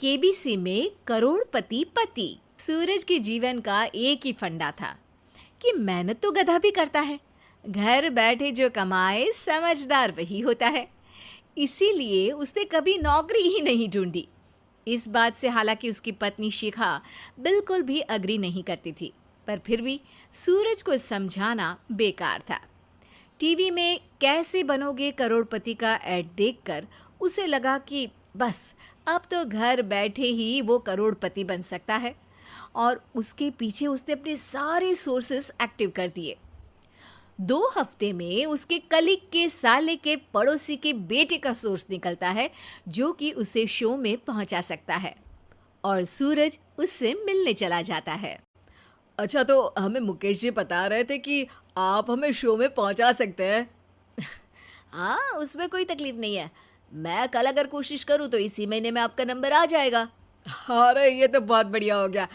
KBC में करोड़पति पति। सूरज के जीवन का एक ही फंडा था कि मेहनत तो गधा भी करता है, घर बैठे जो कमाए समझदार वही होता है। इसीलिए उसने कभी नौकरी ही नहीं ढूंढी। इस बात से हालांकि उसकी पत्नी शिखा बिल्कुल भी अग्री नहीं करती थी, पर फिर भी सूरज को समझाना बेकार था। टीवी में कैसे बनोगे करोड़पति का ऐड देखकर उसे लगा कि बस अब तो घर बैठे ही वो करोड़पति बन सकता है, और उसके पीछे उसने अपने सारे सोर्सेस एक्टिव कर दिए। 2 हफ्ते में उसके कलीग के साले के पड़ोसी के बेटे का सोर्स निकलता है जो कि उसे शो में पहुंचा सकता है, और सूरज उससे मिलने चला जाता है। अच्छा, तो हमें मुकेश जी बता रहे थे कि आप हमें शो में पहुंचा सकते हैं। हाँ, उसमें कोई तकलीफ नहीं है। मैं कल अगर कोशिश करूँ तो इसी महीने में आपका नंबर आ जाएगा। अरे ये तो बहुत बढ़िया हो गया।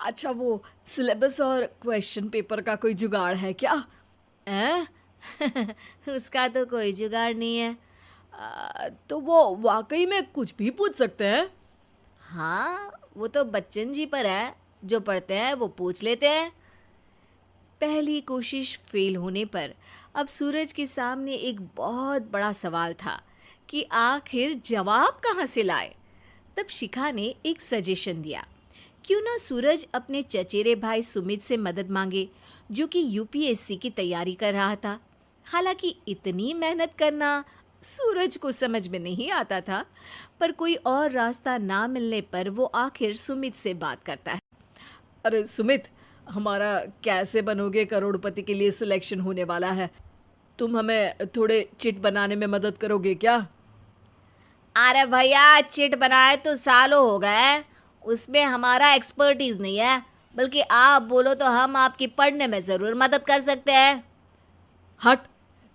अच्छा, वो सिलेबस और क्वेश्चन पेपर का कोई जुगाड़ है क्या? हैं? उसका तो कोई जुगाड़ नहीं है। तो वो वाकई में कुछ भी पूछ सकते हैं? हाँ, वो तो बच्चन जी पर है, जो पढ़ते हैं वो पूछ लेते हैं। पहली कोशिश फेल होने पर अब सूरज के सामने एक बहुत बड़ा सवाल था कि आखिर जवाब कहाँ से लाए। तब शिखा ने एक सजेशन दिया, क्यों ना सूरज अपने चचेरे भाई सुमित से मदद मांगे, जो कि यूपीएससी की तैयारी कर रहा था। हालांकि इतनी मेहनत करना सूरज को समझ में नहीं आता था, पर कोई और रास्ता ना मिलने पर वो आखिर सुमित से बात करता है। अरे सुमित, हमारा कैसे बनोगे करोड़पति के लिए सिलेक्शन होने वाला है। तुम हमें थोड़े चिट बनाने में मदद करोगे क्या? अरे भैया, चिट बनाए तो सालों हो गए, उसमें हमारा एक्सपर्टीज नहीं है, बल्कि आप बोलो तो हम आपकी पढ़ने में ज़रूर मदद कर सकते हैं। हट,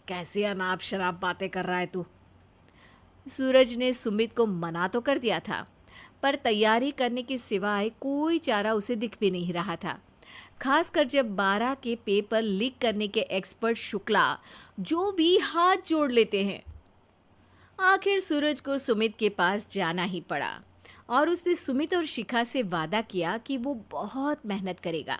कैसी अनाप शराब बातें कर रहा है तू। सूरज ने सुमित को मना तो कर दिया था, पर तैयारी करने के सिवाय कोई चारा उसे दिख भी नहीं रहा था। खासकर जब 12 के पेपर लीक करने के एक्सपर्ट शुक्ला जो भी हाथ जोड़ लेते हैं। आखिर सूरज को सुमित के पास जाना ही पड़ा, और उसने सुमित और शिखा से वादा किया कि वो बहुत मेहनत करेगा।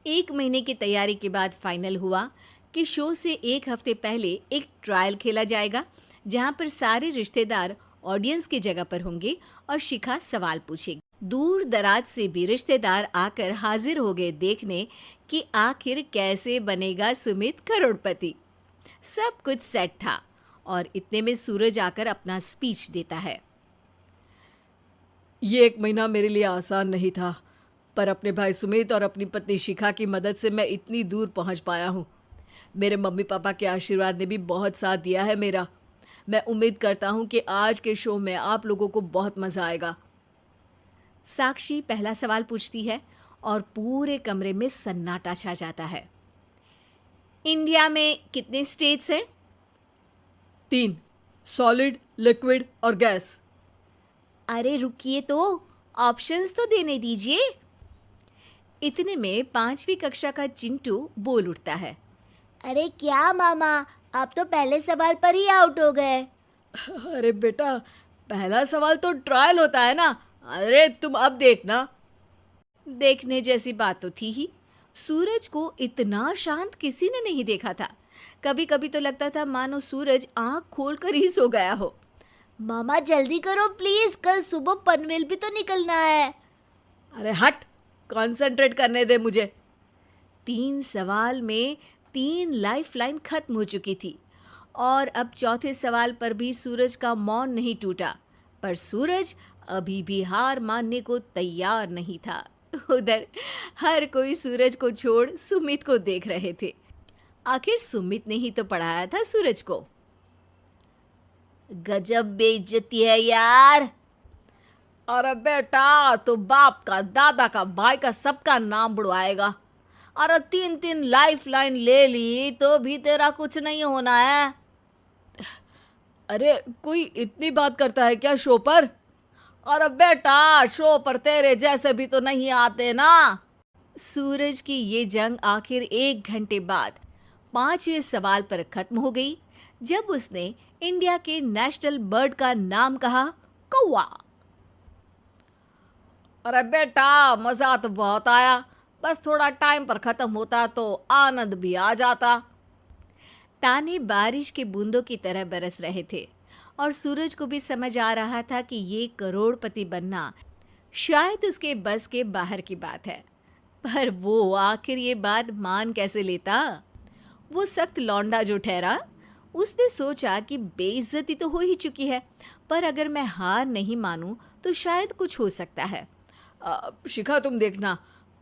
1 महीने की तैयारी के बाद फाइनल हुआ कि शो से 1 हफ्ते पहले एक ट्रायल खेला जाएगा, जहां पर सारे रिश्तेदार ऑडियंस की जगह पर होंगे और शिखा सवाल पूछेगी। दूर दराज से भी रिश्तेदार आकर हाजिर हो गए देखने कि आखिर कैसे बनेगा सुमित करोड़पति। सब कुछ सेट था, और इतने में सूरज आकर अपना स्पीच देता है। ये 1 महीना मेरे लिए आसान नहीं था, पर अपने भाई सुमित और अपनी पत्नी शिखा की मदद से मैं इतनी दूर पहुंच पाया हूँ। मेरे मम्मी पापा के आशीर्वाद ने भी बहुत साथ दिया है मेरा। मैं उम्मीद करता हूँ कि आज के शो में आप लोगों को बहुत मज़ा आएगा। साक्षी पहला सवाल पूछती है और पूरे कमरे में सन्नाटा छा जाता है। इंडिया में कितने स्टेट्स हैं? 3, सॉलिड, लिक्विड और गैस। अरे रुकिए, तो ऑप्शंस तो देने दीजिए। इतने में 5वीं कक्षा का चिंटू बोल उठता है। अरे क्या मामा, आप तो पहले सवाल पर ही आउट हो गए। अरे बेटा, पहला सवाल तो ट्रायल होता है ना। अरे तुम अब देखना। देखने जैसी बात तो थी ही। सूरज को इतना शांत किसी ने नहीं देखा था। कभी कभी तो लगता था मानो सूरज आंख खोलकर ही सो गया हो। मामा जल्दी करो प्लीज, कल सुबह पनवेल भी तो निकलना है। अरे हट, कंसंट्रेट करने दे मुझे। 3 सवाल में 3 लाइफलाइन खत्म हो चुकी थी, और अब चौथे सवाल पर भी सूरज का मौन नहीं टूटा। पर सूरज अभी भी हार मानने को तैयार नहीं था। उधर हर कोई सूरज को छोड़ सुमित को देख रहे थे। आखिर सुमित ने ही तो पढ़ाया था सूरज को। गजब बेइज्जती है यार। अरे बेटा, तो बाप का, दादा का, भाई का, सबका नाम बुड़वाएगा। अरे 3 लाइफलाइन ले ली तो भी तेरा कुछ नहीं होना है। अरे कोई इतनी बात करता है क्या शो पर? अरे बेटा, शो पर तेरे जैसे भी तो नहीं आते ना। सूरज की ये जंग आखिर 1 घंटे बाद 5वें सवाल पर खत्म हो गई, जब उसने इंडिया के नेशनल बर्ड का नाम कहा, कौवा। अरे बेटा, मजा तो बहुत आया, बस थोड़ा टाइम पर खत्म होता तो आनंद भी आ जाता। ताने बारिश के बूंदों की तरह बरस रहे थे और सूरज को भी समझ आ रहा था कि ये करोड़पति बनना शायद उसके बस के बाहर की बात है। पर वो आखिर ये बात मान कैसे लेता? वो सख्त लौंडा जो ठहरा, उसने सोचा कि बेइज्जती तो हो ही चुकी है, पर अगर मैं हार नहीं मानूं तो शायद कुछ हो सकता है। शिखा, तुम देखना,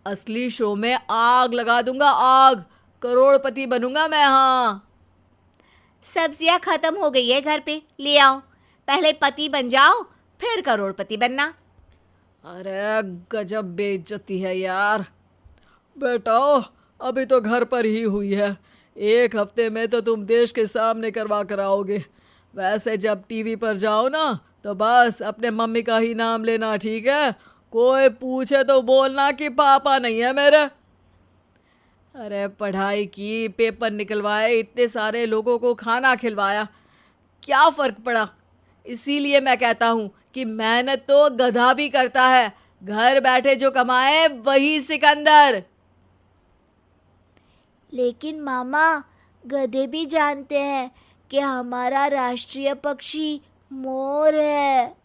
असली शो में आग लगा दूंगा, आग, करोड़पति बनूंगा मैं। हाँ, सब्जियां खत्म हो गई है घर पे, ले आओ। पहले पति बन जाओ, फिर करोड़पति बनना। अरे गजब बेइज्जती है यार। बेटा, अभी तो घर पर ही हुई है, 1 हफ्ते में तो तुम देश के सामने करवा कर आओगे। वैसे जब टीवी पर जाओ ना तो बस अपने मम्मी का ही नाम लेना, ठीक है? कोई पूछे तो बोलना कि पापा नहीं है मेरे। अरे पढ़ाई की, पेपर निकलवाए, इतने सारे लोगों को खाना खिलवाया, क्या फ़र्क पड़ा? इसीलिए मैं कहता हूँ कि मेहनत तो गधा भी करता है, घर बैठे जो कमाए वही सिकंदर। लेकिन मामा, गधे भी जानते हैं कि हमारा राष्ट्रीय पक्षी मोर है।